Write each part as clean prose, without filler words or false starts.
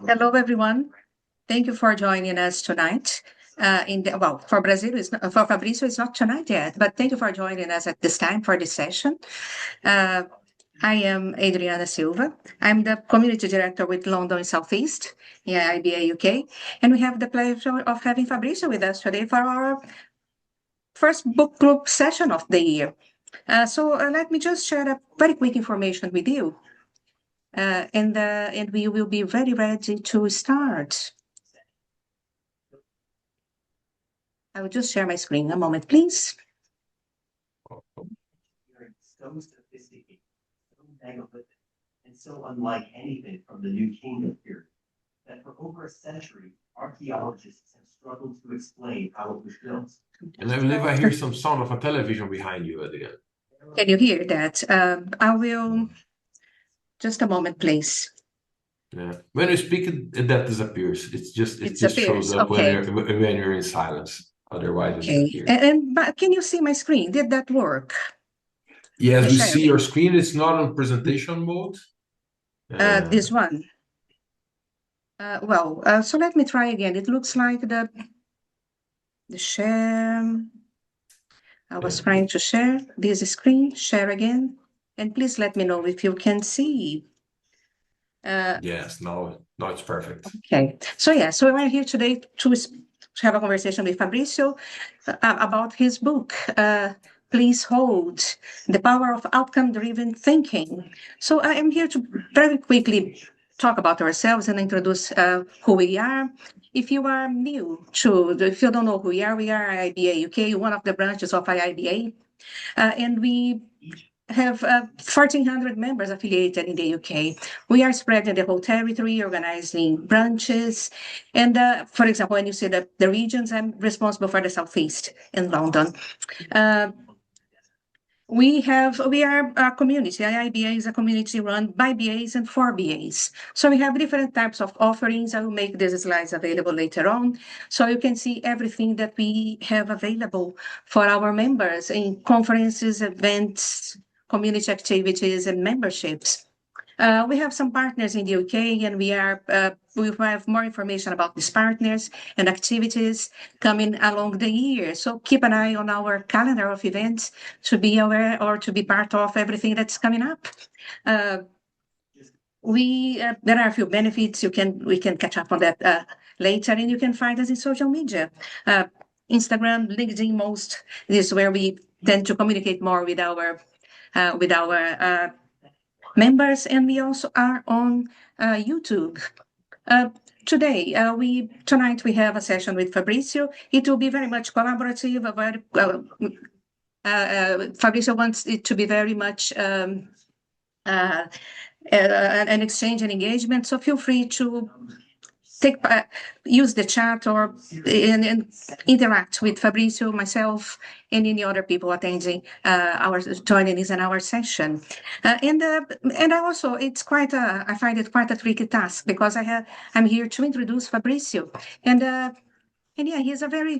Hello, everyone. Thank you for joining us tonight. For Brazil, for Fabricio, it's not tonight yet, but thank you for joining us at this time for this session. I am Adriana Silva. I'm the Community Director with London Southeast, IBA UK, and we have the pleasure of having Fabricio with us today for our first book group session of the year. Let me just share a very quick information with you, and we will be very ready to start. I will just share my screen. A moment, please. So sophisticated, so megalithic, and so unlike anything from the New Kingdom period, that for over a century, archaeologists have struggled to explain how it was built. And I believe I hear some sound of a television behind you, Adrian. Can you hear that? I will... Just a moment, please. Yeah. When you speak, that disappears. It just shows up okay. when you're in silence. Otherwise, okay. it disappears. But can you see my screen? Did that work? Yes, we see your screen. It's not on presentation mode. This one. So let me try again. It looks like the share. I was trying to share this screen. Share again. And please let me know if you can see. Yes, no, it's perfect. Okay. So we're here today to have a conversation with Fabricio about his book, Please Hold, The Power of Outcome-Driven Thinking. So I am here to very quickly talk about ourselves and introduce who we are. If you are new if you don't know who we are IIBA UK, one of the branches of IIBA, and we have 1,400 members affiliated in the UK. We are spread in the whole territory, organizing branches. And for example, when you say that the regions, I'm responsible for the Southeast in London. We are a community. IIBA is a community run by BAs and for BAs. So we have different types of offerings. I will make these slides available later on. So you can see everything that we have available for our members in conferences, events, community activities, and memberships. We have some partners in the UK, and we have more information about these partners and activities coming along the year. So keep an eye on our calendar of events to be aware or to be part of everything that's coming up. There are a few benefits. We can catch up on that later, and you can find us in social media. Instagram, LinkedIn, this is where we tend to communicate more with our members, and we also are on YouTube. Tonight we have a session with Fabricio. It will be very much collaborative. Fabricio wants it to be very much an exchange and engagement. So feel free to use the chat or and interact with Fabricio, myself, and any other people attending joining us in our session. And also I find it quite a tricky task because I'm here to introduce Fabricio, and yeah, he's a very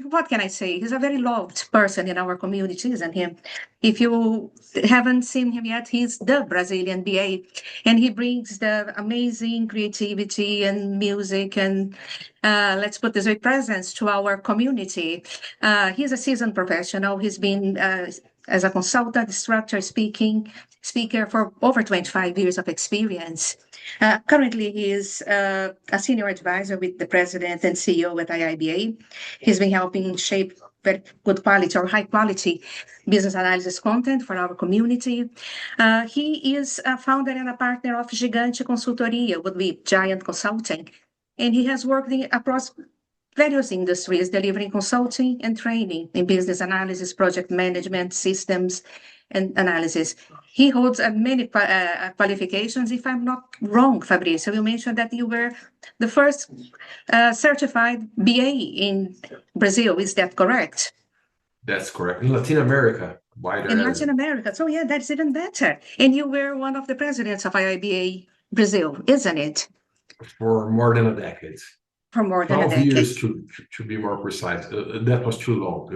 loved person in our community, isn't he? If you haven't seen him yet, he's the Brazilian BA, and he brings the amazing creativity and music and, let's put this way, presence to our community. He's a seasoned professional. He's been as a consultant, instructor, speaker for over 25 years of experience. Currently, he is a senior advisor with the president and CEO at IIBA. He's been helping shape very good quality or high quality business analysis content for our community. He is a founder and a partner of Gigante Consultoria, would be Giant Consulting. And he has worked across various industries, delivering consulting and training in business analysis, project management, systems, and analysis. He holds many qualifications. If I'm not wrong, Fabricio, you mentioned that you were the first certified BA in Brazil. Is that correct? That's correct. In Latin America. Latin America. So yeah, that's even better. And you were one of the presidents of IIBA Brazil, isn't it? For more than a decade. For more than a 12 decade. years to be more precise. That was too long.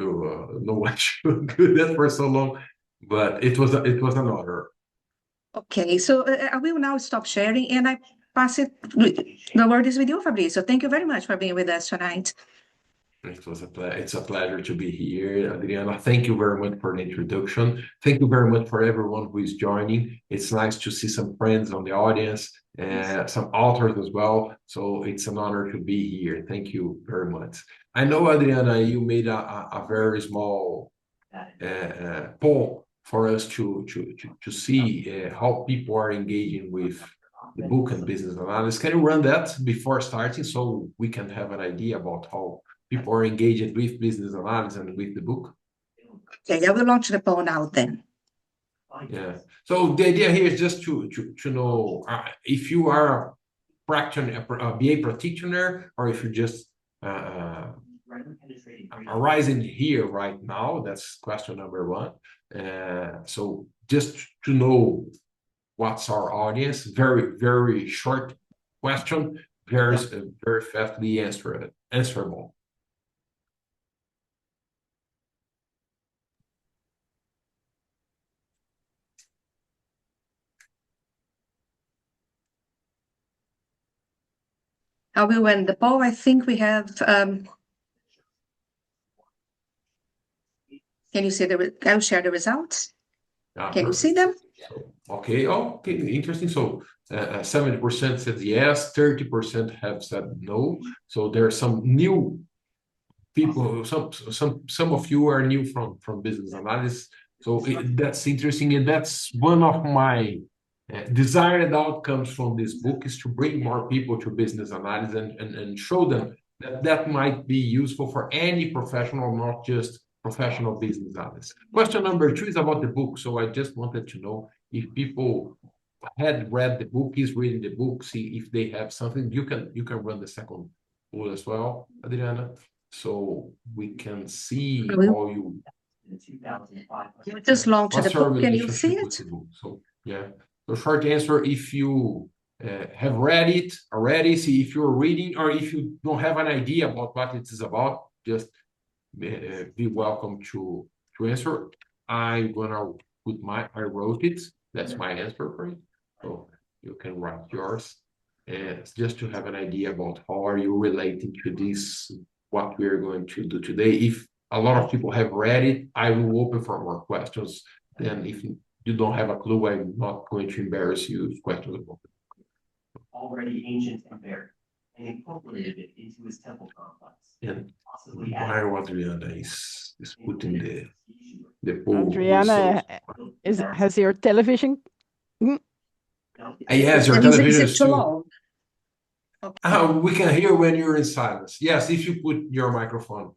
No one should do that for so long. But it was an honor. Okay, so I will now stop sharing and I pass it. The word is with you, Fabricio. Thank you very much for being with us tonight. It's a pleasure to be here, Adriana. Thank you very much for the introduction. Thank you very much for everyone who is joining. It's nice to see some friends on the audience, some authors as well. So it's an honor to be here. Thank you very much. I know, Adriana, you made a very small poll for us to see how people are engaging with the book and business analysis. Can you run that before starting so we can have an idea about how people are engaged with business analysis and with the book? Okay, I will launch the poll now then. Yeah. So the idea here is just to know if you are a practitioner, a BA practitioner, or if you just arising here right now. That's question number one. So just to know what's our audience, very short question, very fastly answerable. I will end the poll. I think we have. Can you see I'll share the results. Can you see them? Okay. Okay. Interesting. So 70% said yes, 30% have said no. So there are some new people. Some of you are new from business analysis. So that's interesting, and that's one of my desired outcomes from this book is to bring more people to business analysis and show them that might be useful for any professional, not just professional business analysts. Question number 2 is about the book. So I just wanted to know if people had read the book, is reading the book, see if they have something. You can run the second poll as well, Adriana, so we can see how you. You just launched the book. Can you see it? So yeah. So short answer: if you have read it already, see if you're reading, or if you don't have an idea about what it is about, just be welcome to answer. I'm gonna put I wrote it. That's my answer for it. So you can write yours. Just to have an idea about how are you relating to this, what we are going to do today. If a lot of people have read it, I will open for more questions. Then if you don't have a clue, I'm not going to embarrass you with questions about it. Already ancient and buried, and incorporated it into his temple complex. And while Adriana is putting the poll Adriana, has your television? Yes, your television is too long. Okay. We can hear when you're in silence. Yes, if you put your microphone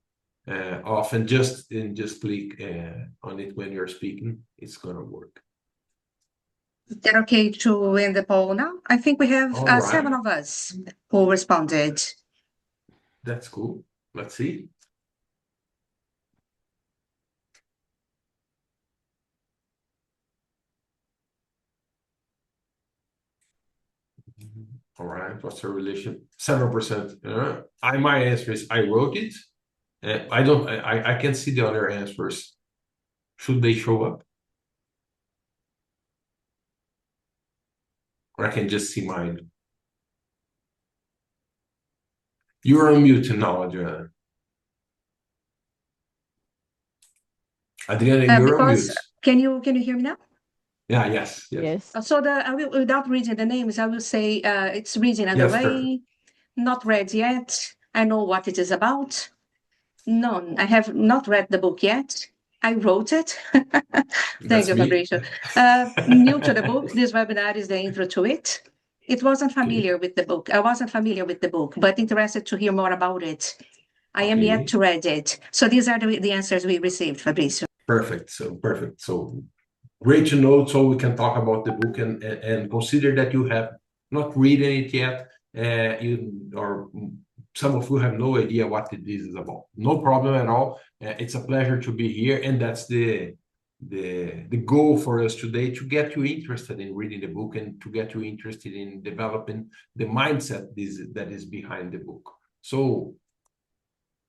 off and just click on it when you're speaking, it's gonna work. Is that okay to end the poll now? I think we have 7 of us who responded. That's cool. Let's see. All right, what's the relation? 7%. My answer is I wrote it. I can't see the other answers. Should they show up? Or I can just see mine. You're on mute now, Adriana. Adriana, you're on mute. Can you hear me now? Yeah, yes. So I will, without reading the names, I will say it's reading underway, not read yet. I know what it is about. None. I have not read the book yet. I wrote it. Thank you, Fabricio. New to the book. This webinar is the intro to it. It wasn't familiar with the book. I wasn't familiar with the book, but interested to hear more about it. I am yet to read it. So these are the answers we received, Fabricio. Perfect. So great to know. So we can talk about the book and consider that you have not read it yet. Or some of you have no idea what this is about. No problem at all. It's a pleasure to be here, and that's the goal for us today, to get you interested in reading the book and to get you interested in developing the mindset that is behind the book. So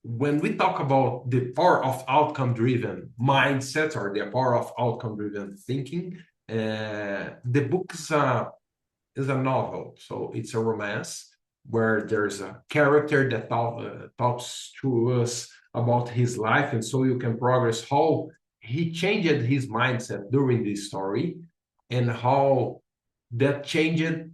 when we talk about the power of outcome-driven mindset or the power of outcome-driven thinking, The book is a novel, so it's a romance where there's a character that talks to us about his life, and so you can progress how he changed his mindset during this story, and how that changed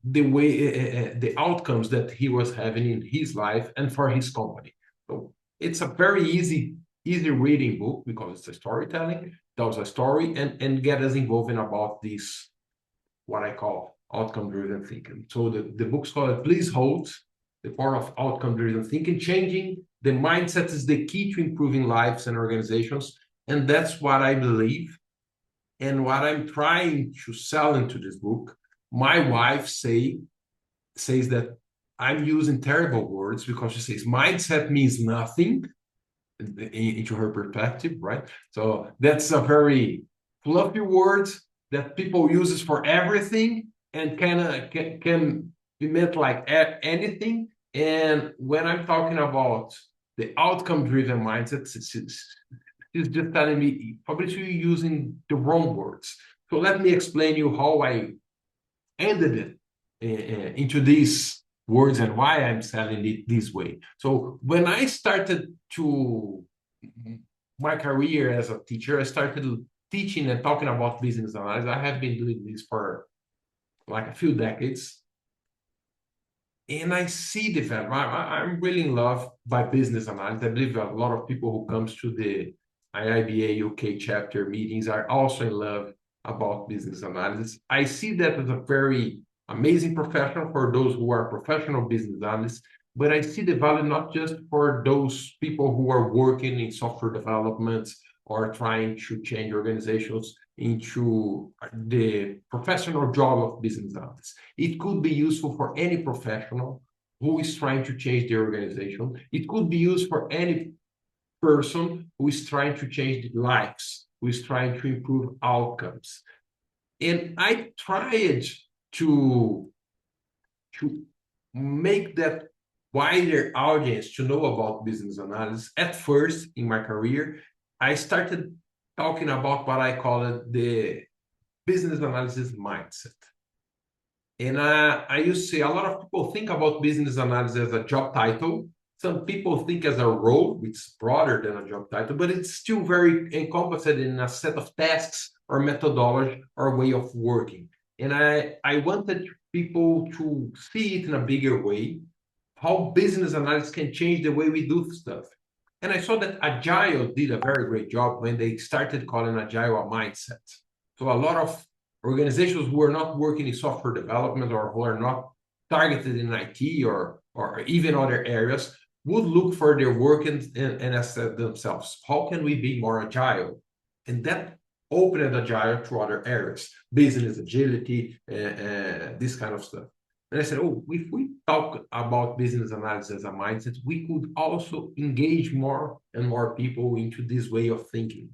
the way the outcomes that he was having in his life and for his company. So it's a very easy reading book because it's a storytelling, tells a story, and get us involved in about this, what I call outcome-driven thinking. So the book's called Please Hold, the Power of Outcome-Driven Thinking. Changing the mindset is the key to improving lives and organizations. And that's what I believe and what I'm trying to sell into this book. My wife says that I'm using terrible words because she says mindset means nothing into her perspective, right? So that's a very fluffy word that people uses for everything and can be meant like anything. And when I'm talking about the outcome-driven mindset, it's just telling me probably you're using the wrong words. So let me explain you how I ended it into these words and why I'm selling it this way. So when I started to my career as a teacher, I started teaching and talking about business analysis. I have been doing this for like a few decades. And I see the value. I'm really in love by business analysis. I believe a lot of people who comes to the IIBA UK chapter meetings are also in love about business analysis. I see that as a very amazing profession for those who are professional business analysts, but I see the value not just for those people who are working in software development or trying to change organizations into the professional job of business analysts. It could be useful for any professional who is trying to change the organization. It could be used for any person who is trying to change lives, who is trying to improve outcomes. And I tried to make that wider audience to know about business analysis. At first in my career, I started talking about what I call it the business analysis mindset. And I used to say a lot of people think about business analysis as a job title. Some people think as a role, which is broader than a job title, but it's still very encompassed in a set of tasks or methodology or way of working. And I wanted people to see it in a bigger way, how business analysis can change the way we do stuff. And I saw that Agile did a very great job when they started calling Agile a mindset. So a lot of organizations who are not working in software development or who are not targeted in IT or even other areas would look for their work and assess themselves. How can we be more agile? And that opened Agile to other areas, business agility, this kind of stuff. And I said, oh, if we talk about business analysis as a mindset, we could also engage more and more people into this way of thinking.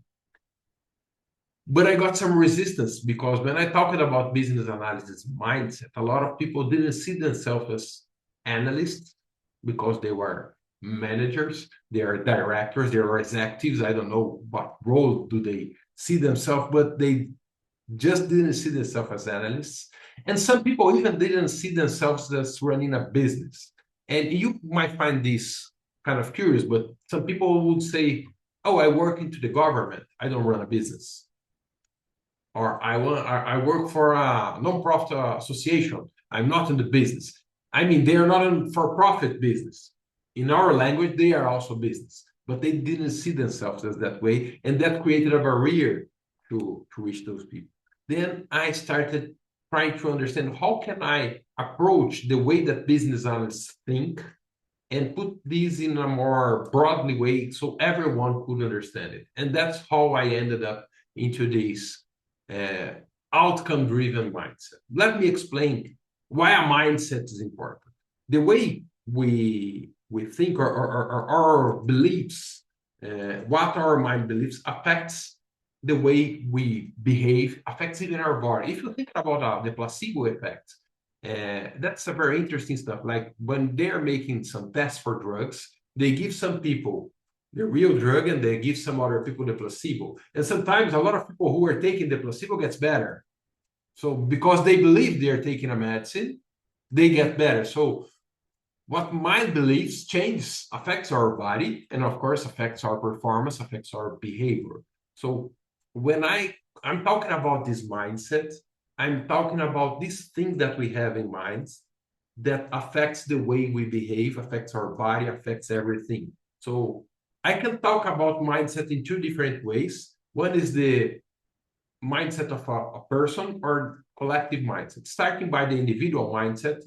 But I got some resistance because when I talked about business analysis mindset, a lot of people didn't see themselves as analysts because they were managers, they are directors, they are executives. I don't know what role do they see themselves, but they just didn't see themselves as analysts. And some people even didn't see themselves as running a business. And you might find this kind of curious, but some people would say, oh, I work into the government, I don't run a business. Or I work for a non-profit association, I'm not in the business. I mean, they are not in for-profit business. In our language, they are also business, but they didn't see themselves as that way, and that created a barrier to reach those people. Then I started trying to understand how can I approach the way that business analysts think and put this in a more broadly way so everyone could understand it. And that's how I ended up into this outcome-driven mindset. Let me explain why a mindset is important. The way we think or our beliefs, what our mind beliefs affects the way we behave, affects even our body. If you think about the placebo effect, that's a very interesting stuff. Like when they're making some tests for drugs, they give some people the real drug and they give some other people the placebo. And sometimes a lot of people who are taking the placebo gets better. So because they believe they're taking a medicine, they get better. So what mind beliefs changes affects our body and of course affects our performance, affects our behavior. So when I'm talking about this mindset, I'm talking about this thing that we have in minds that affects the way we behave, affects our body, affects everything. So I can talk about mindset in two different ways. One is the mindset of a person or collective mindset. Starting by the individual mindset,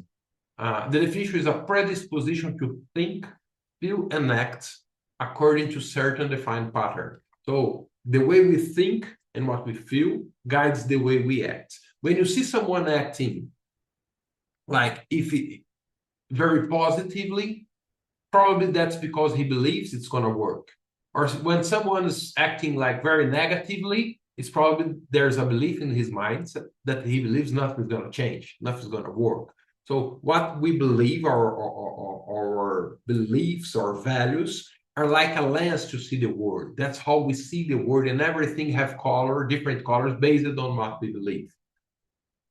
the definition is a predisposition to think, feel, and act according to certain defined pattern. So the way we think and what we feel guides the way we act. When you see someone acting like very positively, probably that's because he believes it's going to work. Or when someone is acting like very negatively, it's probably there's a belief in his mind that he believes nothing's going to change, nothing's going to work. So what we believe, our beliefs, our values are like a lens to see the world. That's how we see the world, and everything have color, different colors based on what we believe.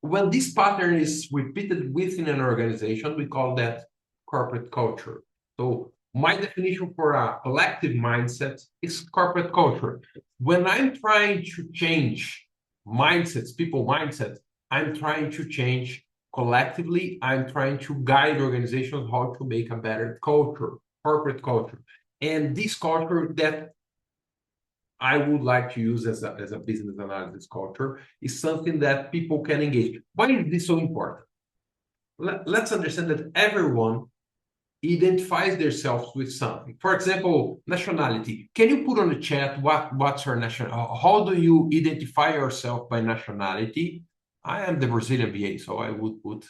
When this pattern is repeated within an organization, we call that corporate culture. So my definition for a collective mindset is corporate culture. When I'm trying to change mindsets, people mindset, I'm trying to change collectively. I'm trying to guide organizations how to make a better culture, corporate culture. And this culture that I would like to use as a business analysis culture is something that people can engage. Why is this so important? Let's understand that everyone identifies themselves with something. For example, nationality. Can you put on the chat what's your nationality? How do you identify yourself by nationality? I am the Brazilian BA, so I would put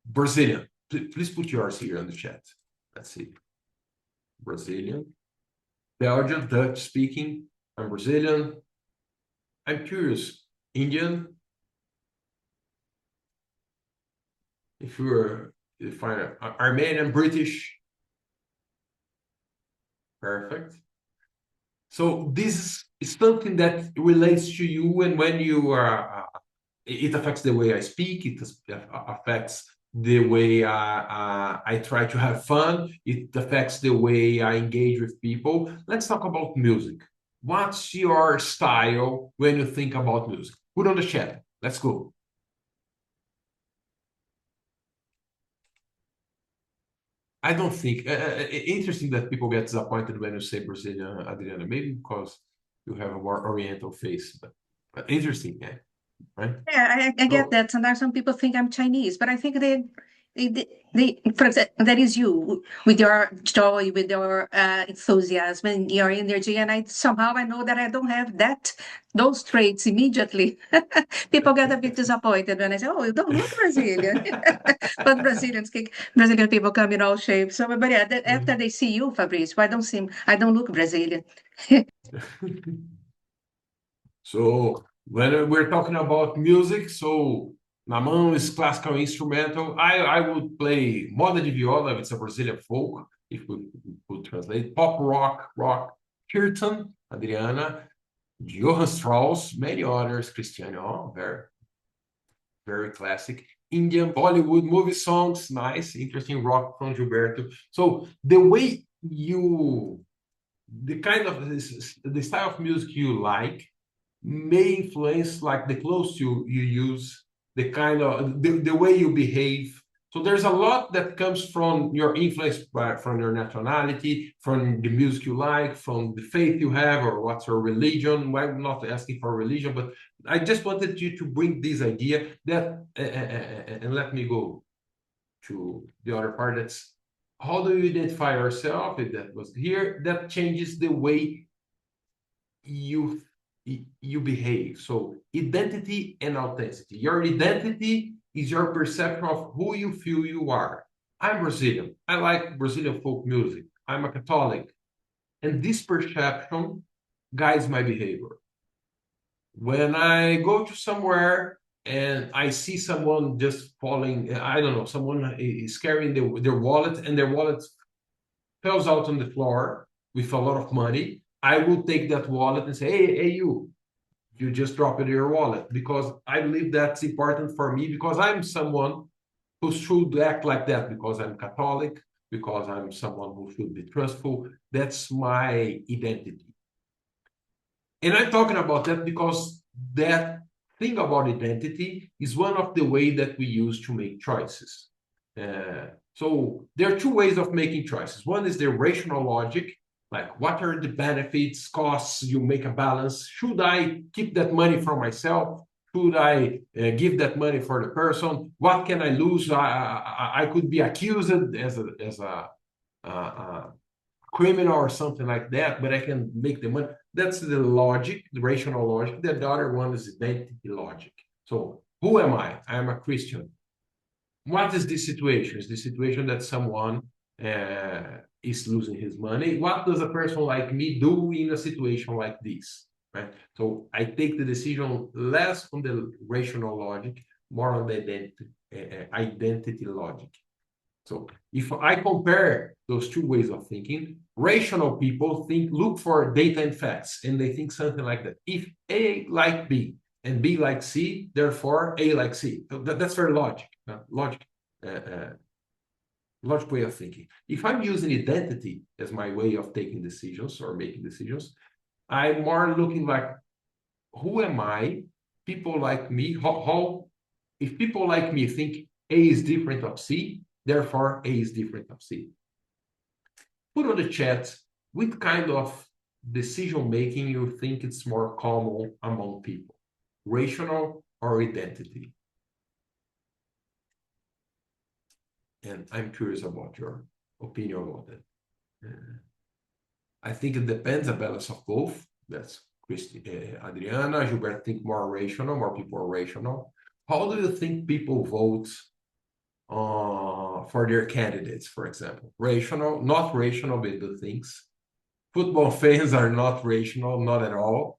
Brazilian. Please put yours here on the chat. Let's see. Brazilian. Belgian, Dutch speaking. I'm Brazilian. I'm curious. Indian. If you're Armenian, British. Perfect. So this is something that relates to you, and when you are, it affects the way I speak. It affects the way I try to have fun. It affects the way I engage with people. Let's talk about music. What's your style when you think about music? Put on the chat. Let's go. I don't think. Interesting that people get disappointed when you say Brazilian, Adriana. Maybe because you have a more Oriental face, but interesting, yeah, right? Yeah, I get So, that. Sometimes some people think I'm Chinese, but I think for example, that is you with your joy, with your enthusiasm and your energy. And somehow I know that I don't have those traits immediately. People get a bit disappointed when I say, "Oh, you don't look Brazilian." But Brazilian people come in all shapes. So, but yeah, after they see you, Fabrice, I don't look Brazilian. so when we're talking about music, so na mão is classical instrumental. I would play moda de viola if it's a Brazilian folk, if we could translate. Pop rock, kirtan, Adriana, Johann Strauss, many others, Christiane, oh, very, very classic. Indian Bollywood movie songs, nice, interesting rock from Gilberto. So the way the kind of the style of music you like may influence like the clothes you use, the kind of the way you behave. So there's a lot that comes from your influence from your nationality, from the music you like, from the faith you have, or what's your religion. Well, I'm not asking for religion, but I just wanted you to bring this idea that, and let me go to the other part. That's how do you identify yourself? If that was here, that changes the way you behave. So identity and authenticity. Your identity is your perception of who you feel you are. I'm Brazilian. I like Brazilian folk music. I'm a Catholic. And this perception guides my behavior. When I go to somewhere and I see someone just falling, I don't know, someone is carrying their wallet and their wallet falls out on the floor with a lot of money, I will take that wallet and say, hey, you just dropped your wallet, because I believe that's important for me, because I'm someone who should act like that, because I'm Catholic, because I'm someone who should be trustful. That's my identity. And I'm talking about that because that thing about identity is one of the ways that we use to make choices. So there are two ways of making choices. One is the rational logic, like what are the benefits, costs, you make a balance. Should I keep that money for myself? Should I give that money for the person? What can I lose? I could be accused as a criminal or something like that, but I can make the money. That's the logic, the rational logic. The other one is identity logic. So who am I? I'm a Christian. What is this situation? Is the situation that someone is losing his money? What does a person like me do in a situation like this? Right. So I take the decision less on the rational logic, more on the identity logic. So if I compare those two ways of thinking, rational people look for data and facts, and they think something like that. If A like B and B like C, therefore A like C. So that's very logic way of thinking. If I'm using identity as my way of taking decisions or making decisions, I'm more looking like, who am I? People like me, if people like me think A is different of C, therefore A is different of C. Put on the chat what kind of decision making you think it's more common among people, rational or identity. And I'm curious about your opinion about that. I think it depends, a balance of both. That's Adriana. Gilberto think more rational, more people are rational. How do you think people vote for their candidates, for example? Rational, not rational, but the things. Football fans are not rational, not at all.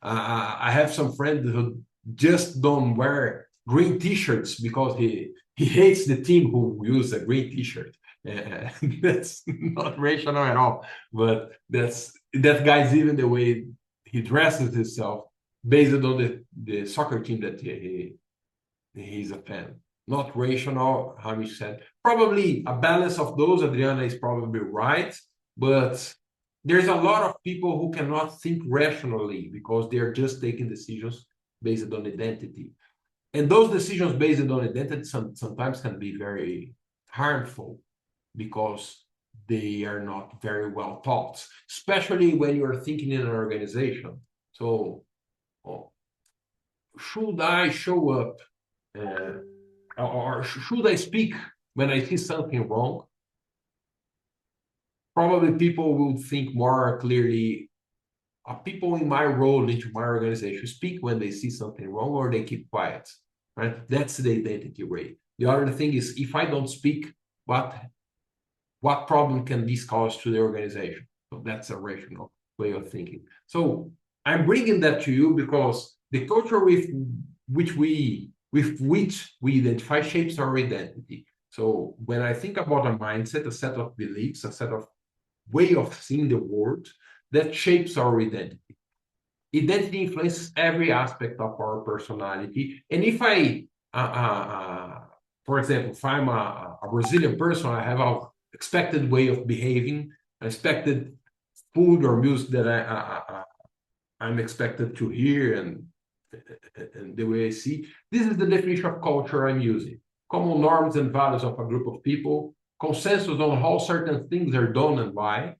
I have some friends who just don't wear green t-shirts because he hates the team who use a green t-shirt. That's not rational at all. But that guy's even the way he dresses himself based on the soccer team that he's a fan. Not rational, Hamish said. Probably a balance of those. Adriana is probably right, but there's a lot of people who cannot think rationally because they're just taking decisions based on identity. And those decisions based on identity sometimes can be very harmful because they are not very well thought, especially when you're thinking in an organization. So, should I show up or should I speak when I see something wrong? Probably people will think more clearly. People in my role into my organization speak when they see something wrong, or they keep quiet, right? That's the identity way. The other thing is, if I don't speak, what problem can this cause to the organization? So that's a rational way of thinking. So I'm bringing that to you because the culture with which we identify shapes our identity. So when I think about a mindset, a set of beliefs, a set of way of seeing the world, that shapes our identity. Identity influences every aspect of our personality. And if I, for example, if I'm a Brazilian person, I have an expected way of behaving, expected food or music that I'm expected to hear, and the way I see. This is the definition of culture I'm using. Common norms and values of a group of people, consensus on how certain things are done and why,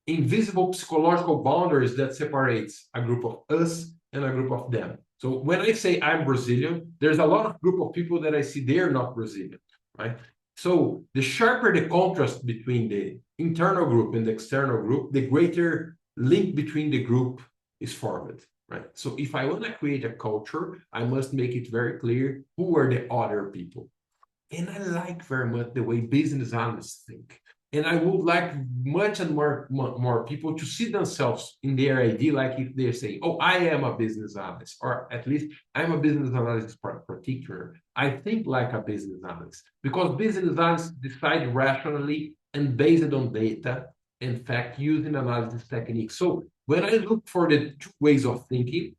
invisible psychological boundaries that separates a group of us and a group of them. So when I say I'm Brazilian, there's a lot of group of people that I see they're not Brazilian, right? So the sharper the contrast between the internal group and the external group, the greater link between the group is formed, right? So if I want to create a culture, I must make it very clear who are the other people. And I like very much the way business analysts think. And I would like much and more people to see themselves in their idea, like if they're saying, oh, I am a business analyst, or at least I'm a business analyst practitioner. I think like a business analyst, because business analysts decide rationally and based on data, in fact, using analysis techniques. So when I look for the two ways of thinking,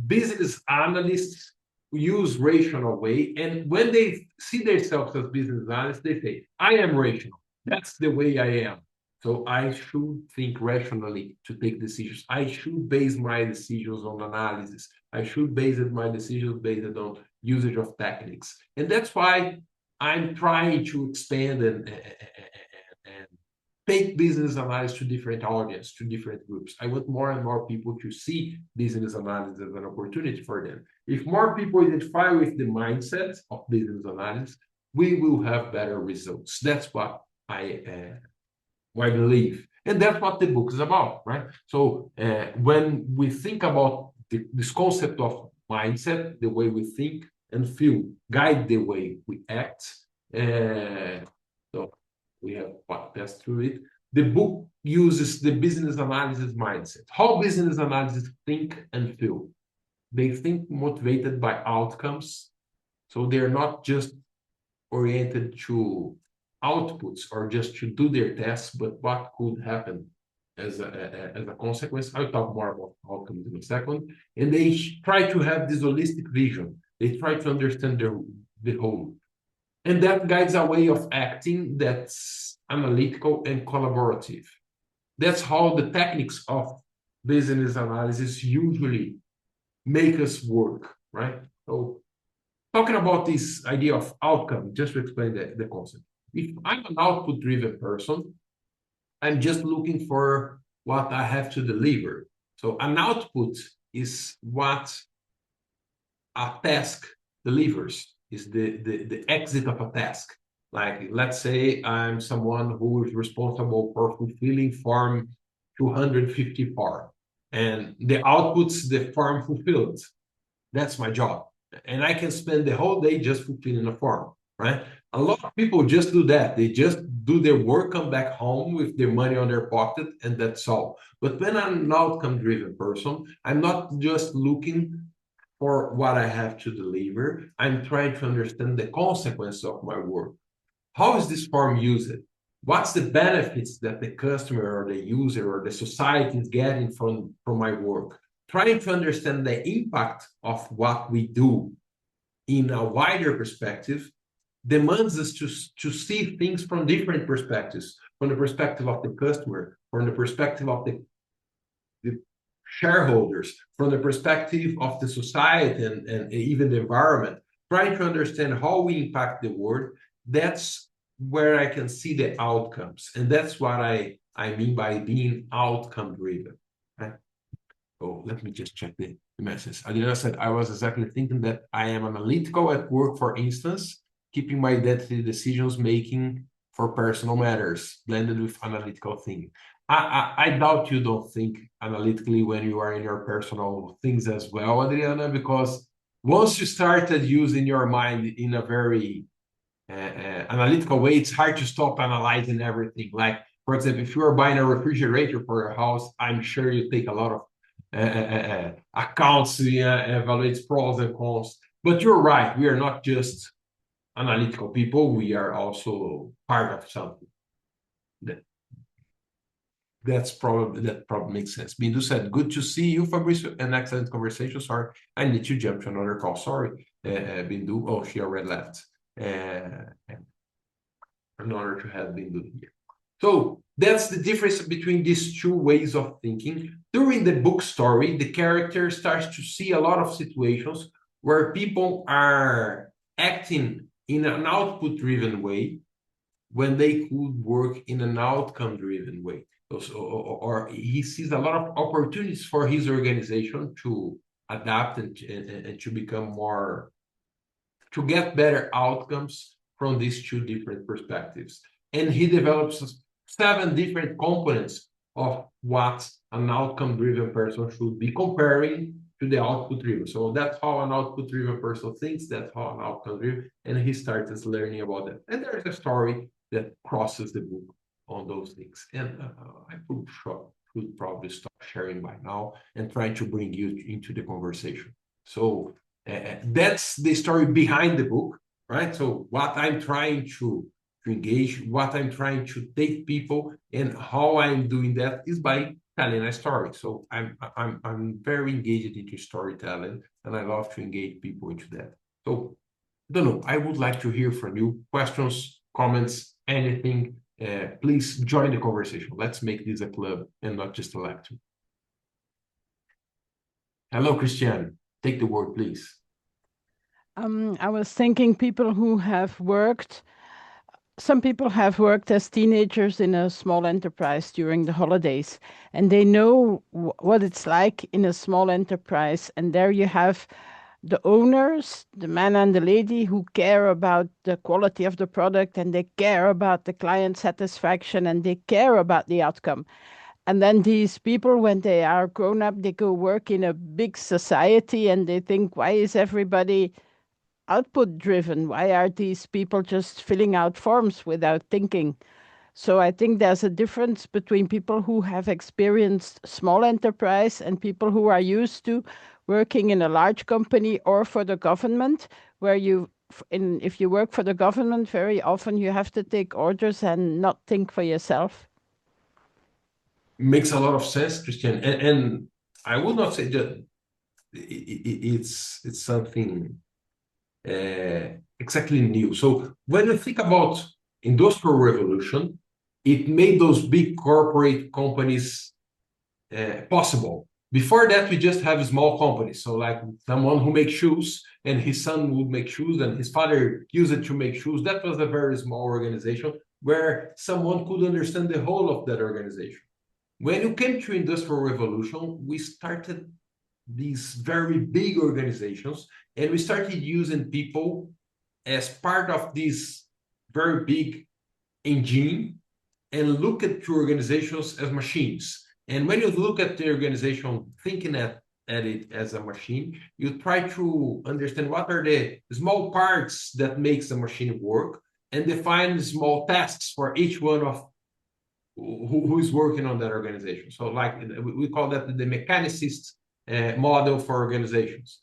business analysts use rational way, and when they see themselves as business analysts, they say, I am rational. That's the way I am. So I should think rationally to take decisions. I should base my decisions on analysis. I should base my decisions based on usage of techniques. And that's why I'm trying to expand and take business analysis to different audience, to different groups. I want more and more people to see business analysis as an opportunity for them. If more people identify with the mindset of business analysis, we will have better results. That's what I believe. And that's what the book is about, right? So when we think about this concept of mindset, the way we think and feel, guide the way we act. So we have passed through it. The book uses the business analysis mindset. How business analysts think and feel. They think motivated by outcomes. So they're not just oriented to outputs or just to do their tasks, but what could happen as a consequence. I'll talk more about outcomes in a second. And they try to have this holistic vision. They try to understand the whole. And that guides a way of acting that's analytical and collaborative. That's how the techniques of business analysis usually make us work, right? So talking about this idea of outcome, just to explain the concept. If I'm an output-driven person, I'm just looking for what I have to deliver. So an output is what a task delivers, is the exit of a task. Like, let's say I'm someone who is responsible for fulfilling form 254, and the output's the form fulfilled. That's my job. And I can spend the whole day just fulfilling a form, right? A lot of people just do that. They just do their work, come back home with their money on their pocket, and that's all. But when I'm an outcome-driven person, I'm not just looking for what I have to deliver. I'm trying to understand the consequence of my work. How is this form used? What's the benefits that the customer or the user or the society is getting from my work? Trying to understand the impact of what we do in a wider perspective demands us to see things from different perspectives, from the perspective of the customer, from the perspective of the shareholders, from the perspective of the society and even the environment, trying to understand how we impact the world. That's where I can see the outcomes. And that's what I mean by being outcome driven. Right? Oh, let me just check the message. Adriana said, I was exactly thinking that I am analytical at work, for instance, keeping my identity decisions making for personal matters, blended with analytical thinking. I doubt you don't think analytically when you are in your personal things as well, Adriana, because once you started using your mind in a very analytical way, it's hard to stop analyzing everything. Like, for example, if you are buying a refrigerator for your house, I'm sure you take a lot of accounts, evaluates pros and cons. But you're right, we are not just analytical people, we are also part of something. That probably makes sense. Bindu said, good to see you, Fabricio, an excellent conversation. Sorry, I need to jump to another call. Sorry, Bindu. Oh, she already left. In order to have Bindu here. So that's the difference between these two ways of thinking. During the book story, the character starts to see a lot of situations where people are acting in an output-driven way when they could work in an outcome-driven way. Or he sees a lot of opportunities for his organization to adapt and to become more, to get better outcomes from these two different perspectives. And he develops 7 different components of what an outcome-driven person should be comparing to the output-driven. So that's how an output-driven person thinks, that's how an outcome-driven, and he starts learning about that. And there's a story that crosses the book on those things. And I should probably stop sharing by now and try to bring you into the conversation. So that's the story behind the book, right? So what I'm trying to engage. What I'm trying to take people and how I'm doing that is by telling a story. So I'm very engaged into storytelling, and I love to engage people into that. So I don't know. I would like to hear from you. Questions, comments, anything. Please join the conversation. Let's make this a club and not just a lecture. Hello, Christian. Take the word, please. I was thinking people who have worked, some people have worked as teenagers in a small enterprise during the holidays, and they know what it's like in a small enterprise. And there you have the owners, the man and the lady, who care about the quality of the product, and they care about the client satisfaction, and they care about the outcome. And then these people, when they are grown up, they go work in a big society and they think, why is everybody output driven? Why are these people just filling out forms without thinking? So I think there's a difference between people who have experienced small enterprise and people who are used to working in a large company or for the government, where if you work for the government, very often you have to take orders and not think for yourself. Makes a lot of sense, Christian. And I would not say that it's something exactly new. So when you think about industrial revolution, it made those big corporate companies possible. Before that, we just have small companies. So like someone who makes shoes and his son would make shoes and his father used it to make shoes. That was a very small organization where someone could understand the whole of that organization. When you came to industrial revolution, we started these very big organizations, and we started using people as part of this very big engine and look at your organizations as machines. And when you look at the organization thinking at it as a machine, you try to understand what are the small parts that makes the machine work and define small tasks for each one of who is working on that organization. So like we call that the mechanicist model for organizations.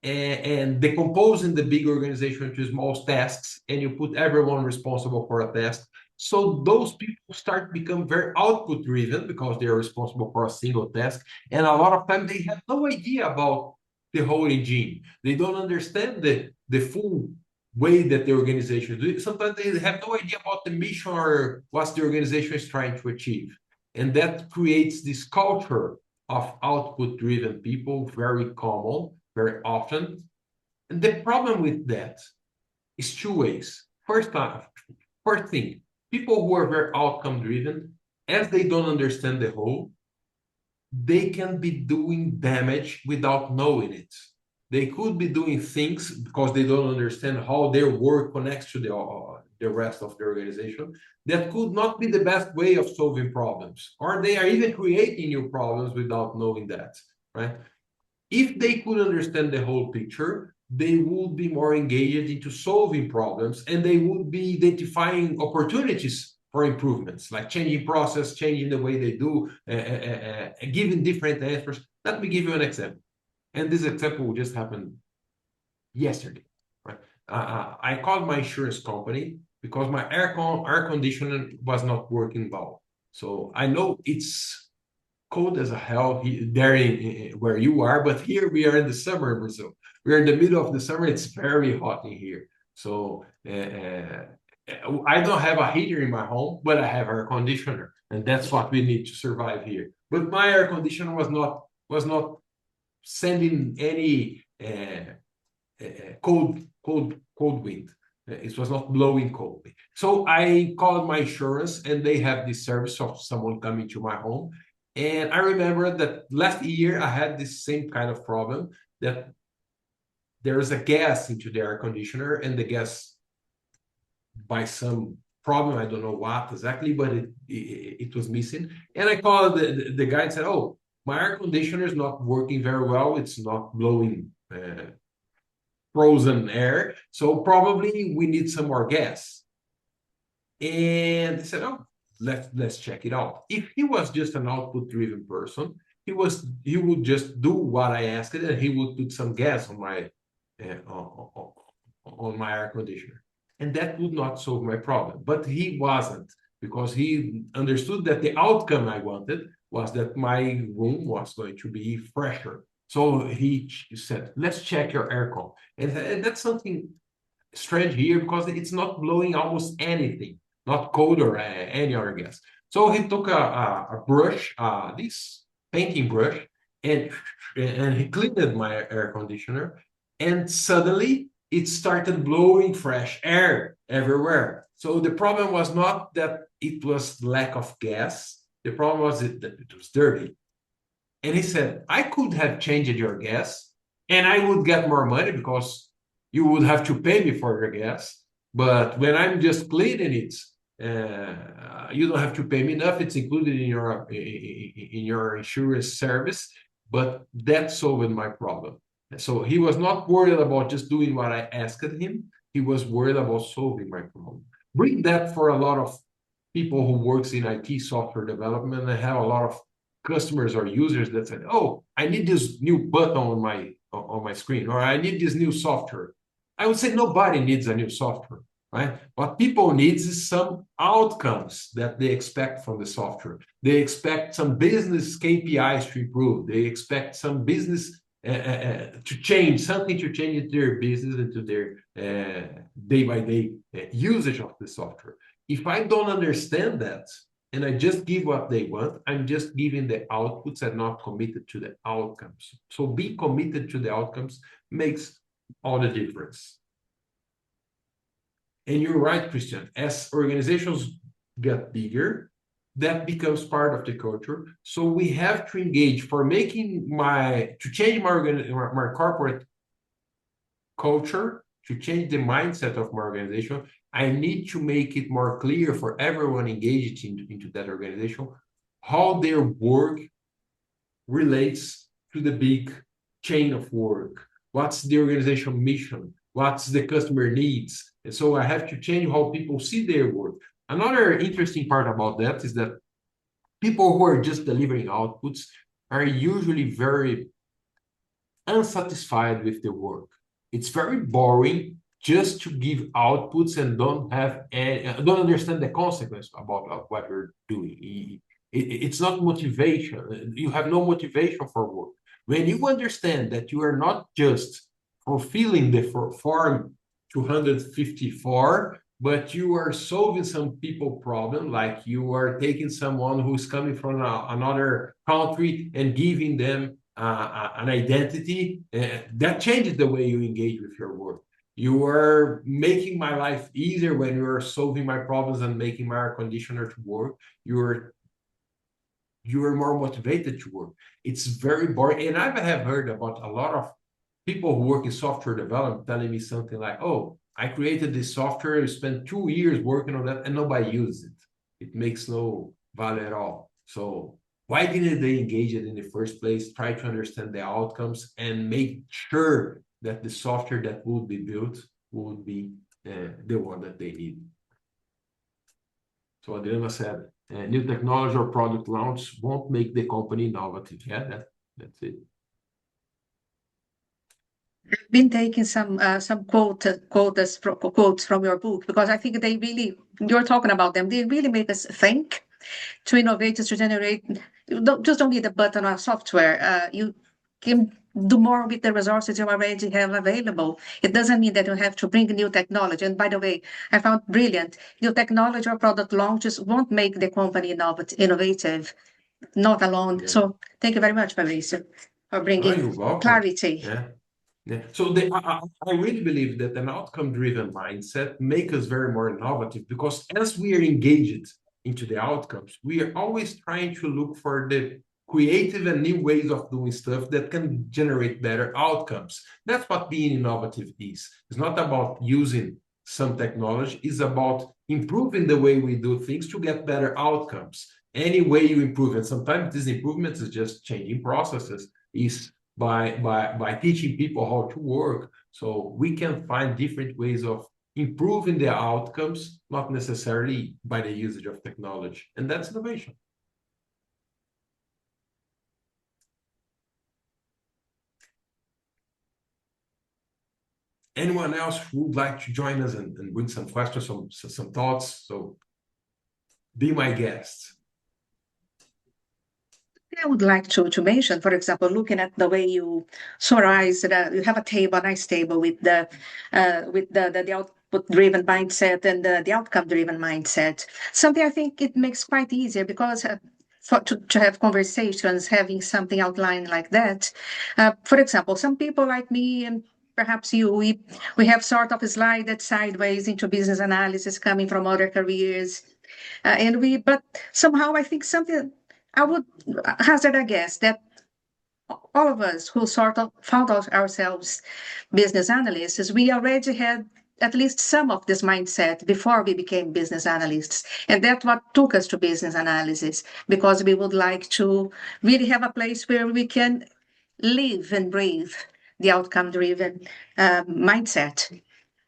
And decomposing the big organization into small tasks, and you put everyone responsible for a task. So those people start to become very output driven because they are responsible for a single task. And a lot of times they have no idea about the whole engine. They don't understand the full way that the organization do it. Sometimes they have no idea about the mission or what the organization is trying to achieve. And that creates this culture of output-driven people, very common, very often. And the problem with that is two ways. First thing, people who are very outcome-driven, as they don't understand the whole, they can be doing damage without knowing it. They could be doing things because they don't understand how their work connects to the rest of the organization. That could not be the best way of solving problems, or they are even creating new problems without knowing that, right? If they could understand the whole picture, they would be more engaged into solving problems, and they would be identifying opportunities for improvements, like changing process, changing the way they do, giving different answers. Let me give you an example. And this example just happened yesterday, right? I called my insurance company because my air conditioner was not working well. So I know it's cold as a hell there where you are, but here we are in the summer in Brazil. We're in the middle of the summer. It's very hot in here. So I don't have a heater in my home, but I have air conditioner, and that's what we need to survive here. But my air conditioner was not sending any cold wind. It was not blowing coldly. So I called my insurance, and they have this service of someone coming to my home. And I remember that last year I had this same kind of problem, that there is a gas into the air conditioner, and the gas, by some problem, I don't know what exactly, but it was missing. And I called the guy and said, "Oh, my air conditioner is not working very well. It's not blowing frozen air. So probably we need some more gas." And they said, "Oh, let's check it out." If he was just an output-driven person, he would just do what I asked, and he would put some gas on my air conditioner. and that would not solve my problem. But he wasn't, because he understood that the outcome I wanted was that my room was going to be fresher. So he said, let's check your aircon. And that's something strange here, because it's not blowing almost anything, not cold or any other gas. So he took a brush, this painting brush, and he cleaned my air conditioner, and suddenly it started blowing fresh air everywhere. So the problem was not that it was lack of gas. The problem was that it was dirty. And he said, I could have changed your gas and I would get more money because you would have to pay me for your gas. But when I'm just cleaning it, you don't have to pay me enough. It's included in your insurance service. But that solved my problem. So he was not worried about just doing what I asked him. He was worried about solving my problem. Bring that for a lot of people who works in IT software development and have a lot of customers or users that said, "Oh, I need this new button on my screen," or "I need this new software." I would say nobody needs a new software, right? What people need is some outcomes that they expect from the software. They expect some business KPIs to improve. They expect some business to change, something to change into their business, into their day-by-day usage of the software. If I don't understand that, and I just give what they want, I'm just giving the outputs and not committed to the outcomes. So being committed to the outcomes makes all the difference. And you're right, Christian, as organizations get bigger, that becomes part of the culture. So we have to engage for to change my corporate culture, to change the mindset of my organization. I need to make it more clear for everyone engaged into that organization how their work relates to the big chain of work. What's the organization mission? What's the customer needs? And so I have to change how people see their work. Another interesting part about that is that people who are just delivering outputs are usually very unsatisfied with the work. It's very boring just to give outputs and don't understand the consequence about what you're doing. It's not motivation. You have no motivation for work. When you understand that you are not just fulfilling the form 254, but you are solving some people problem, like you are taking someone who's coming from another country and giving them an identity, that changes the way you engage with your work. You are making my life easier when you are solving my problems and making my air conditioner to work. You are more motivated to work. It's very boring. And I have heard about a lot of people who work in software development telling me something like, "Oh, I created this software, I spent 2 years working on that, and nobody uses it. It makes no value at all." So why didn't they engage it in the first place? Try to understand the outcomes and make sure that the software that would be built would be the one that they need. So Adriana said, new technology or product launch won't make the company innovative. Yeah, that's it. Been taking some quotes from your book, because I think they really, you're talking about them, they really make us think, to innovate, to generate. You don't need a button or software. You can do more with the resources you already have available. It doesn't mean that you have to bring new technology. And by the way, I found brilliant, new technology or product launches won't make the company innovative, not alone. Yeah. So thank you very much, Fabricio, for bringing You're welcome. clarity. Yeah. Yeah. So I really believe that an outcome-driven mindset makes us very more innovative, because as we are engaged into the outcomes, we are always trying to look for the creative and new ways of doing stuff that can generate better outcomes. That's what being innovative is. It's not about using some technology, it's about improving the way we do things to get better outcomes. Any way you improve it, sometimes this improvement is just changing processes, is by teaching people how to work. So we can find different ways of improving the outcomes, not necessarily by the usage of technology. And that's innovation. anyone else who would like to join us and bring some questions, some thoughts? So be my guest. I would like to mention, for example, looking at the way you summarize that you have a table, a nice table with the output-driven mindset and the outcome-driven mindset. Something I think it makes quite easier because to have conversations, having something outlined like that. For example, some people like me and perhaps you, we have sort of slided sideways into business analysis coming from other careers. But somehow I think something I would hazard a guess that all of us who sort of found out ourselves business analysts, we already had at least some of this mindset before we became business analysts. And that's what took us to business analysis, because we would like to really have a place where we can live and breathe the outcome-driven mindset.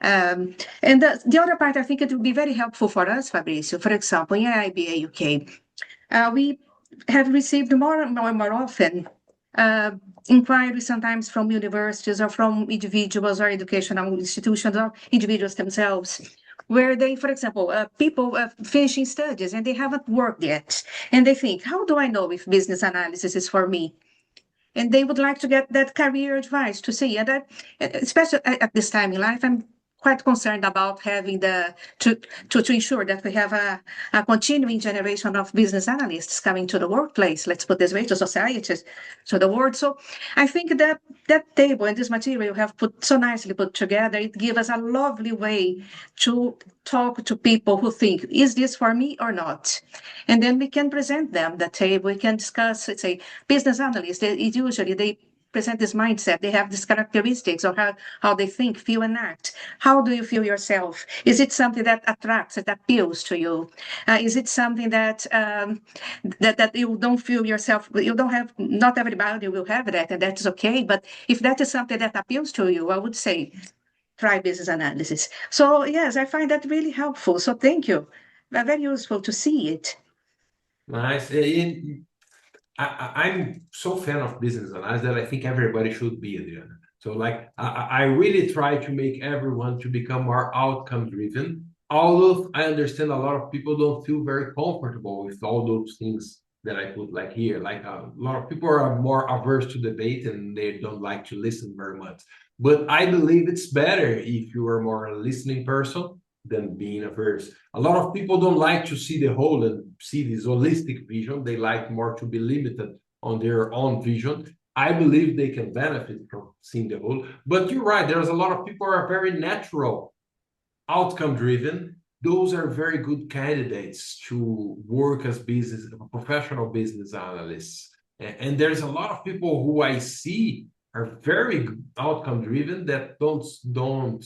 And the other part, I think it would be very helpful for us, Fabricio. For example, in IBA UK, we have received more and more often inquiries sometimes from universities or from individuals or educational institutions or individuals themselves, where they, for example, people finishing studies and they haven't worked yet, and they think, how do I know if business analysis is for me? And they would like to get that career advice to see. And especially at this time in life, I'm quite concerned about having to ensure that we have a continuing generation of business analysts coming to the workplace, let's put this way, to society, to the world. So I think that table and this material you have put so nicely put together, it gives us a lovely way to talk to people who think, is this for me or not? And then we can present them the table, we can discuss, let's say, business analysts, they present this mindset. They have these characteristics of how they think, feel, and act. How do you feel yourself? Is it something that attracts, that appeals to you? Is it something that that you don't feel yourself? You don't have. Not everybody will have that, and that is okay. But if that is something that appeals to you, I would say try business analysis. So yes, I find that really helpful. So thank you. Very useful to see it. Nice. I'm so fan of business analysis that I think everybody should be, Adriana. So like I really try to make everyone to become more outcome driven. Although I understand a lot of people don't feel very comfortable with all those things that I put like here. Like a lot of people are more averse to debate and they don't like to listen very much. But I believe it's better if you are more a listening person than being averse. A lot of people don't like to see the whole and see this holistic vision. They like more to be limited on their own vision. I believe they can benefit from seeing the whole. But you're right, there's a lot of people who are very natural, outcome driven. Those are very good candidates to work as professional business analysts. And there's a lot of people who I see are very outcome driven that don't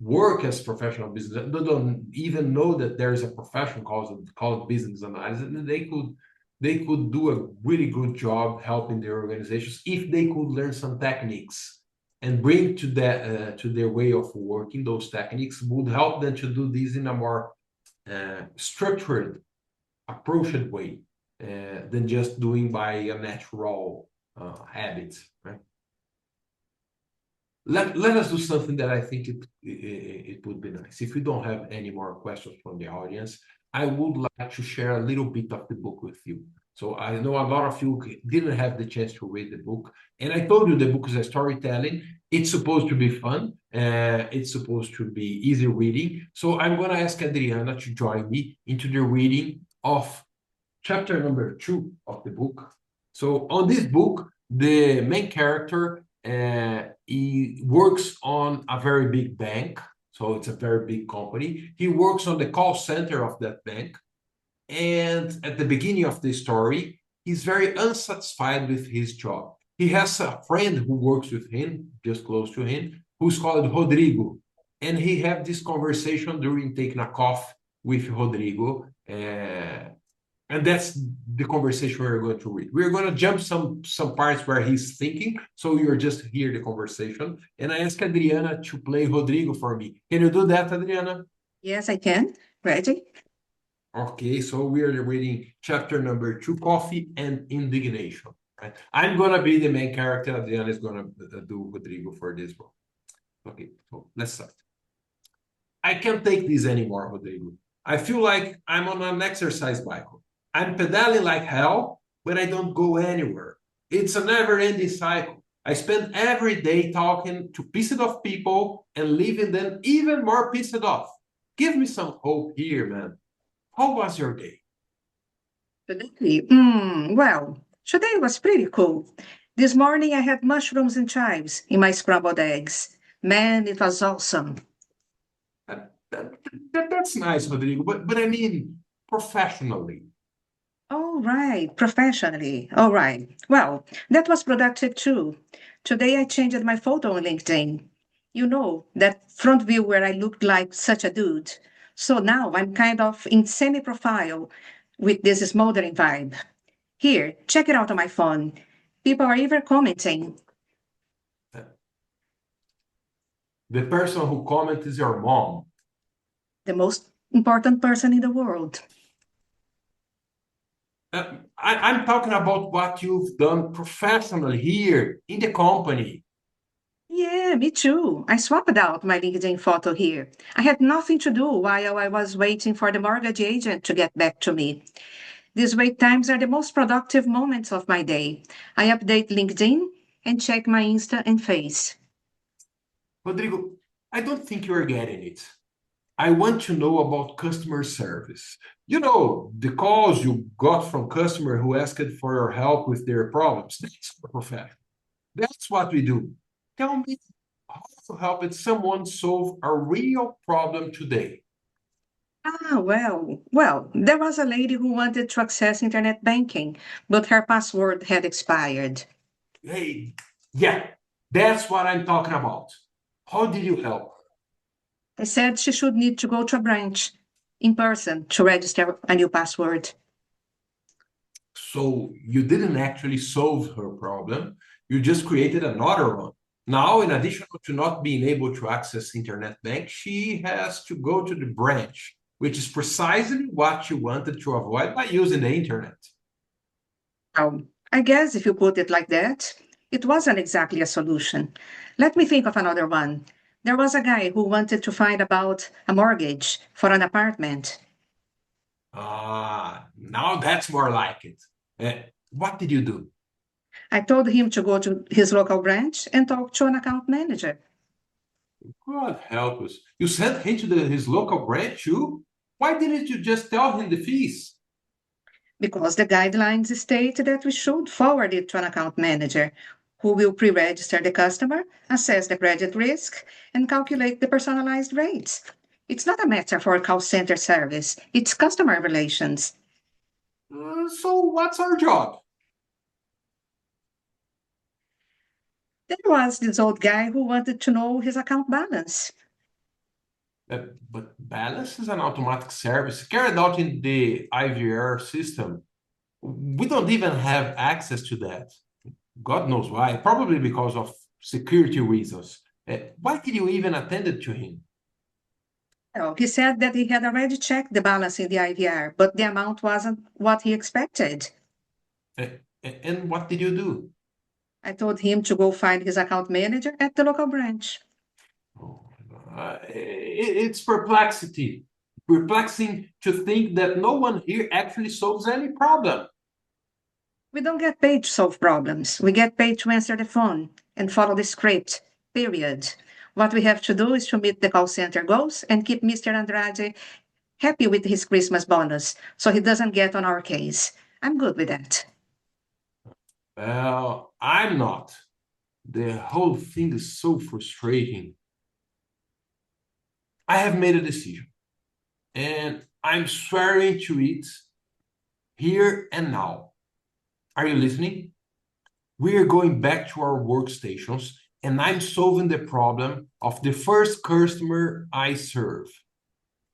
work as professional business. They don't even know that there is a profession called business analysis, and they could do a really good job helping their organizations if they could learn some techniques and bring to their way of working. Those techniques would help them to do this in a more structured, approached way than just doing by a natural habit, right? Let us do something that I think it would be nice. If we don't have any more questions from the audience, I would like to share a little bit of the book with you. So I know a lot of you didn't have the chance to read the book. And I told you the book is a storytelling. It's supposed to be fun. It's supposed to be easy reading. So I'm going to ask Adriana to join me into the reading of chapter number 2 of the book. So on this book, the main character he works on a very big bank. So it's a very big company. He works on the call center of that bank. And at the beginning of the story, he's very unsatisfied with his job. He has a friend who works with him, just close to him, who's called Rodrigo. And he had this conversation during taking a coffee with Rodrigo. And that's the conversation we're going to read. We're going to jump some parts where he's thinking, so you're just hear the conversation. And I ask Adriana to play Rodrigo for me. Can you do that, Adriana? Yes, I can. Ready? Okay, so we are reading chapter number 2, Coffee and Indignation. Right? I'm going to be the main character. Adriana is going to do Rodrigo for this book. Okay, so let's start. I can't take this anymore, Rodrigo. I feel like I'm on an exercise bike. I'm pedaling like hell, but I don't go anywhere. It's a never-ending cycle. I spend every day talking to pissed off people and leaving them even more pissed off. Give me some hope here, man. How was your day? Today, well, today was pretty cool. This morning I had mushrooms and chives in my scrambled eggs. Man, it was awesome. That's nice, Rodrigo, but I mean professionally. All right, professionally. All right. Well, that was productive too. Today I changed my photo on LinkedIn. You know, that front view where I looked like such a dude. So now I'm kind of in semi profile with this smoldering vibe. Here, check it out on my phone. People are even commenting. The person who comments is your mom. The most important person in the world. I'm talking about what you've done professionally here in the company. Yeah, me too. I swapped out my LinkedIn photo here. I had nothing to do while I was waiting for the mortgage agent to get back to me. These wait times are the most productive moments of my day. I update LinkedIn and check my Insta and Face. Rodrigo, I don't think you're getting it. I want to know about customer service. You know, the calls you got from customer who asked for your help with their problems. That's perfect. That's what we do. Tell me how to help someone solve a real problem today. There was a lady who wanted to access internet banking, but her password had expired. Hey, yeah, that's what I'm talking about. How did you help? I said she should need to go to a branch in person to register a new password. So you didn't actually solve her problem, you just created another one. Now, in addition to not being able to access internet bank, she has to go to the branch, which is precisely what you wanted to avoid by using the internet. I guess if you put it like that, it wasn't exactly a solution. Let me think of another one. There was a guy who wanted to find about a mortgage for an apartment. Ah, now that's more like it. What did you do? I told him to go to his local branch and talk to an account manager God help us. You sent him to his local branch too? Why didn't you just tell him the fees? because the guidelines state that we should forward it to an account manager who will pre register the customer, assess the credit risk, and calculate the personalized rates. It's not a matter for call center service, it's customer relations. So what's our job? There was this old guy who wanted to know his account balance. But balance is an automatic service carried out in the IVR system. We don't even have access to that. God knows why. Probably because of security reasons. Why did you even attend it to him? Well, he said that he had already checked the balance in the IVR, but the amount wasn't what he expected. And what did you do? I told him to go find his account manager at the local branch. Oh, it's perplexity. Perplexing to think that no one here actually solves any problem. We don't get paid to solve problems. We get paid to answer the phone and follow the script, period. What we have to do is to meet the call center goals and keep Mr. Andrade happy with his Christmas bonus so he doesn't get on our case. I'm good with that. Well, I'm not. The whole thing is so frustrating. I have made a decision, and I'm swearing to it here and now. Are you listening? We are going back to our workstations, and I'm solving the problem of the first customer I serve.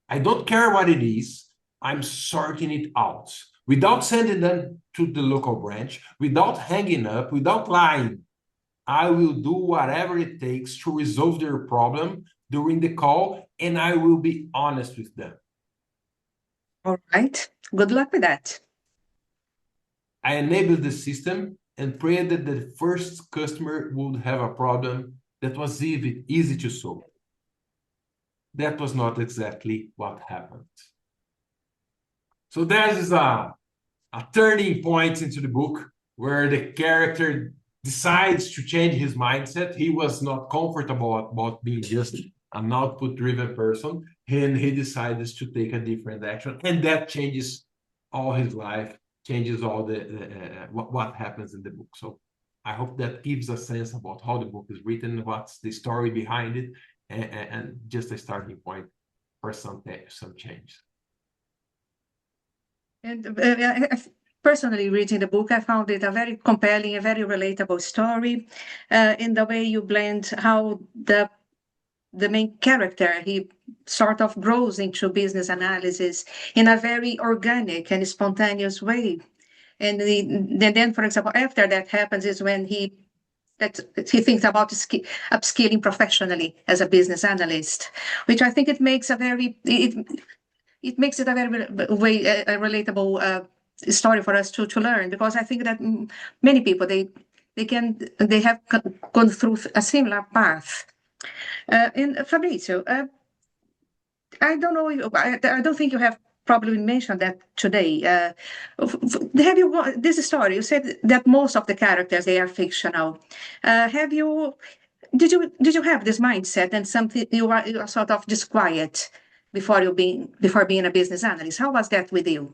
I don't care what it is, I'm sorting it out without sending them to the local branch, without hanging up, without lying. I will do whatever it takes to resolve their problem during the call, and I will be honest with them. All right. Good luck with that. I enabled the system and prayed that the first customer would have a problem that was easy to solve. That was not exactly what happened. So there is a turning point into the book where the character decides to change his mindset. He was not comfortable about being just an output-driven person, and he decides to take a different action, and that changes all his life, changes all what happens in the book. So I hope that gives a sense about how the book is written, what's the story behind it, and just a starting point for some change. And personally, reading the book, I found it a very compelling, a very relatable story in the way you blend how the main character, he sort of grows into business analysis in a very organic and spontaneous way. And then, for example, after that happens is when he thinks about upskilling professionally as a business analyst, which I think it makes it makes it a very a relatable story for us to learn, because I think that many people they have gone through a similar path. And Fabrizio, I don't know, I don't think you have probably mentioned that today. Have you this story? You said that most of the characters they are fictional. Have you? Did you have this mindset and something you are sort of just quiet before being a business analyst? How was that with you?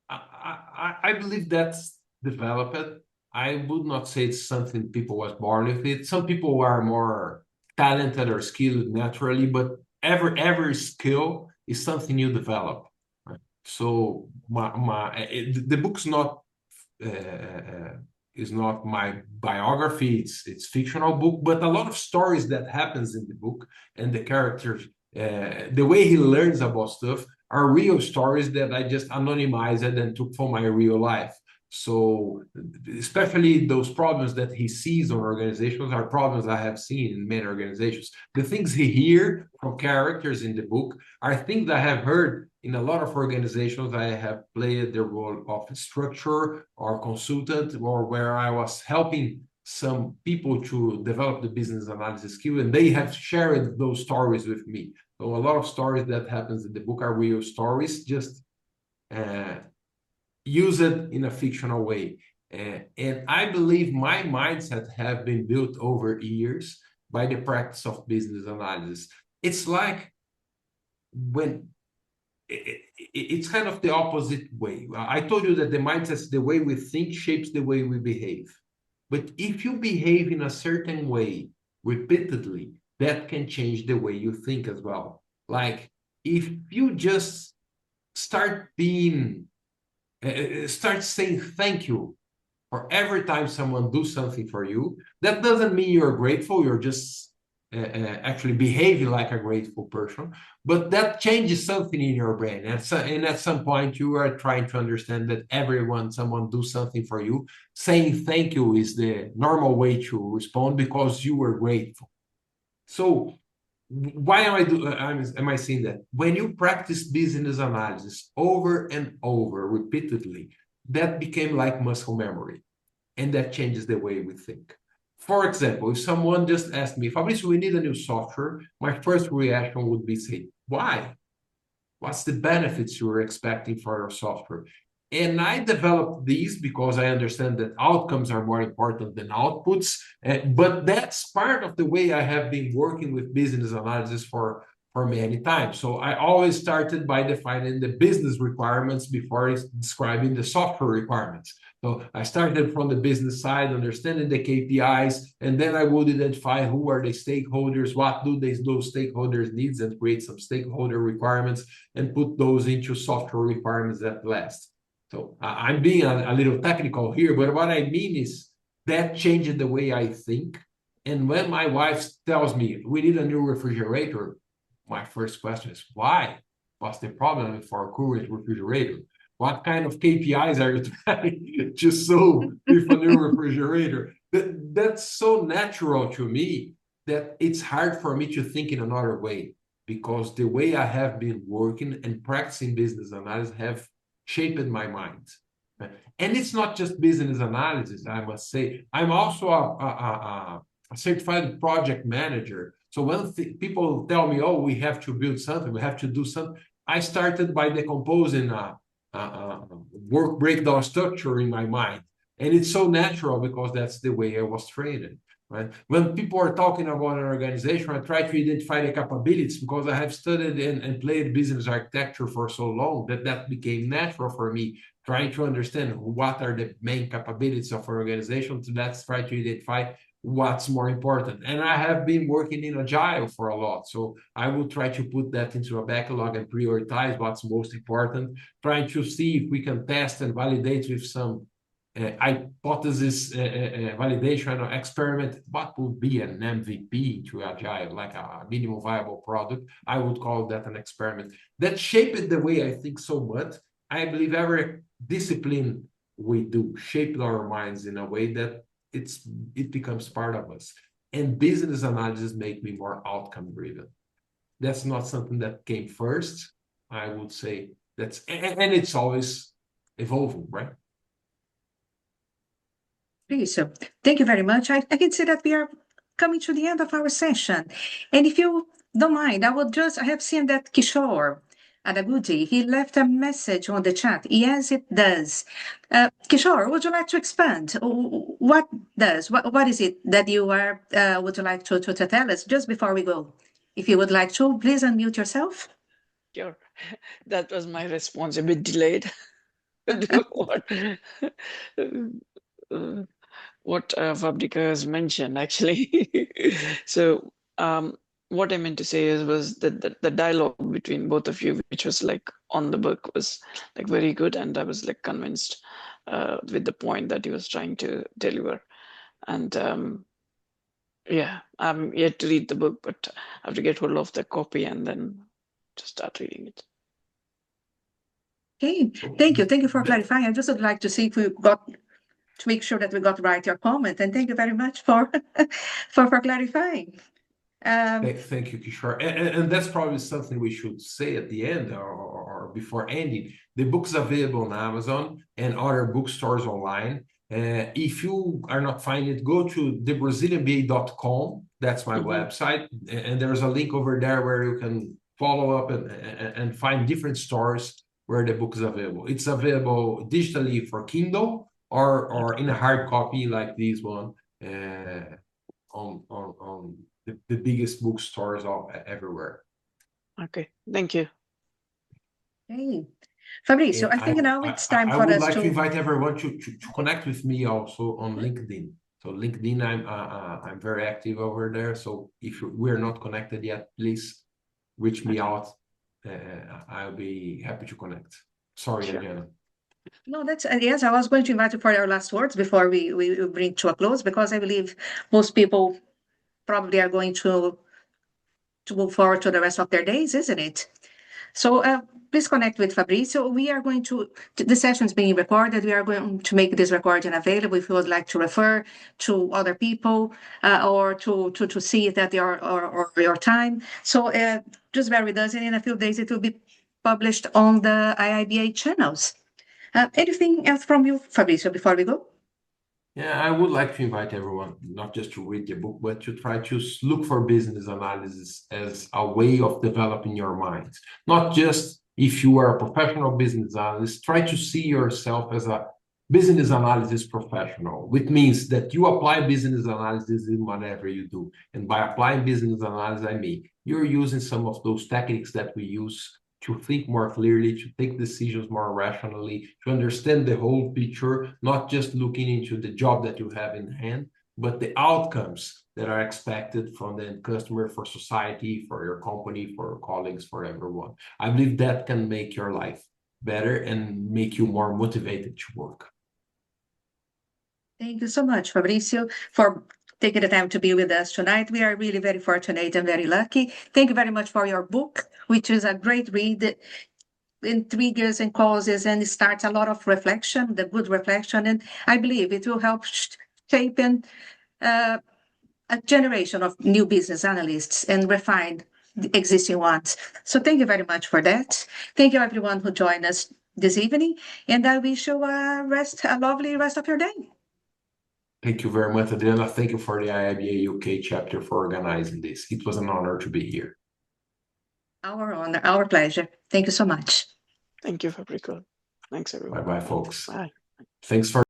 I believe that's developed. I would not say it's something people was born with it. Some people are more talented or skilled naturally, but every skill is something you develop. Right? So the book's not is not my biography. It's fictional book, but a lot of stories that happens in the book and the characters, the way he learns about stuff are real stories that I just anonymized and took from my real life. So especially those problems that he sees on organizations are problems I have seen in many organizations. The things he hear from characters in the book are things I have heard in a lot of organizations. I have played the role of structure or consultant, or where I was helping some people to develop the business analysis skill, and they have shared those stories with me. So a lot of stories that happens in the book are real stories, just use it in a fictional way. And I believe my mindset have been built over years by the practice of business analysis. It's like when it's kind of the opposite way. I told you that the mindset, the way we think, shapes the way we behave. But if you behave in a certain way repeatedly, that can change the way you think as well. Like if you just start saying thank you for every time someone do something for you, that doesn't mean you're grateful. You're just actually behaving like a grateful person, but that changes something in your brain. And at some point, you are trying to understand that someone do something for you, saying thank you is the normal way to respond because you were grateful. So why am I saying that? When you practice business analysis over and over repeatedly, that became like muscle memory, and that changes the way we think. For example, if someone just asked me, Fabricio, we need a new software, my first reaction would be say, why? What's the benefits you're expecting for your software? And I developed these because I understand that outcomes are more important than outputs. But that's part of the way I have been working with business analysis for many times. So I always started by defining the business requirements before describing the software requirements. So I started from the business side, understanding the KPIs, and then I would identify who are the stakeholders, what do those stakeholders needs, and create some stakeholder requirements and put those into software requirements at last. So I'm being a little technical here, but what I mean is that changed the way I think. And when my wife tells me we need a new refrigerator, my first question is why? What's the problem with our current refrigerator? What kind of KPIs are you trying to solve with a new refrigerator? That's so natural to me that it's hard for me to think in another way, because the way I have been working and practicing business analysis have shaped my mind. And it's not just business analysis, I must say. I'm also a certified project manager. So when people tell me, oh, we have to build something, we have to do something, I started by decomposing a work breakdown structure in my mind. And it's so natural because that's the way I was trained. Right? When people are talking about an organization, I try to identify the capabilities because I have studied and played business architecture for so long that became natural for me, trying to understand what are the main capabilities of an organization. So let's try to identify what's more important. And I have been working in Agile for a lot. So I will try to put that into a backlog and prioritize what's most important, trying to see if we can test and validate with some hypothesis validation or experiment. What would be an MVP to Agile, like a minimum viable product? I would call that an experiment. That shaped the way I think so much. I believe every discipline we do shaped our minds in a way that it becomes part of us. And business analysis make me more outcome driven. That's not something that came first. I would say and it's always evolving, right? So thank you very much. I can see that we are coming to the end of our session. And if you don't mind, I have seen that Kishore Adagudi, he left a message on the chat. Yes, it does. Kishore, would you like to expand? What is it that you would you like to tell us just before we go? If you would like to, please unmute yourself. Sure. That was my response, a bit delayed. What Fabrica has mentioned, actually. So what I meant to say was that the dialogue between both of you, which was like on the book, was like very good, and I was like convinced with the point that he was trying to deliver. And yeah, I'm yet to read the book, but I have to get hold of the copy and then just start reading it. Okay, thank you. Thank you for clarifying. I just would like to see if we got to make sure that we got right your comment. And thank you very much for for clarifying. Thank you, Kishore. And that's probably something we should say at the end or before ending. The book's available on Amazon and other bookstores online. If you are not finding it, go to thebrazilianba.com. That's my website. And there's a link over there where you can follow up and find different stores where the book is available. It's available digitally for Kindle or in a hard copy like this one on the biggest bookstores everywhere. Okay, thank you. Hey, Fabricio, I think now it's time for us to... I would like to invite everyone to connect with me also on LinkedIn. So LinkedIn, I'm very active over there. So if we're not connected yet, please reach me out. I'll be happy to connect. Sorry, sure. Adriana. No, that's yes. I was going to invite you for your last words before we bring to a close, because I believe most people probably are going to move forward to the rest of their days, isn't it? So please connect with Fabricio. We are going to, the session is being recorded. We are going to make this recording available if you would like to refer to other people or to see it at your time. So just bear with us, and in a few days it will be published on the IIBA channels. Anything else from you, Fabricio, before we go? Yeah, I would like to invite everyone not just to read the book, but to try to look for business analysis as a way of developing your mind. Not just if you are a professional business analyst, try to see yourself as a business analysis professional, which means that you apply business analysis in whatever you do. And by applying business analysis, I mean, you're using some of those techniques that we use to think more clearly, to take decisions more rationally, to understand the whole picture, not just looking into the job that you have in hand, but the outcomes that are expected from the end customer, for society, for your company, for your colleagues, for everyone. I believe that can make your life better and make you more motivated to work. Thank you so much, Fabricio, for taking the time to be with us tonight. We are really very fortunate and very lucky. Thank you very much for your book, which is a great read. It triggers and causes and starts a lot of reflection, the good reflection, and I believe it will help shape a generation of new business analysts and refine the existing ones. So thank you very much for that. Thank you everyone who joined us this evening, and I wish you a lovely rest of your day. Thank you very much, Adriana. Thank you for the IIBA UK chapter for organizing this. It was an honor to be here. Our honor, our pleasure. Thank you so much. Thank you, Fabricio. Thanks, everyone. Bye-bye, folks. Bye. Thanks for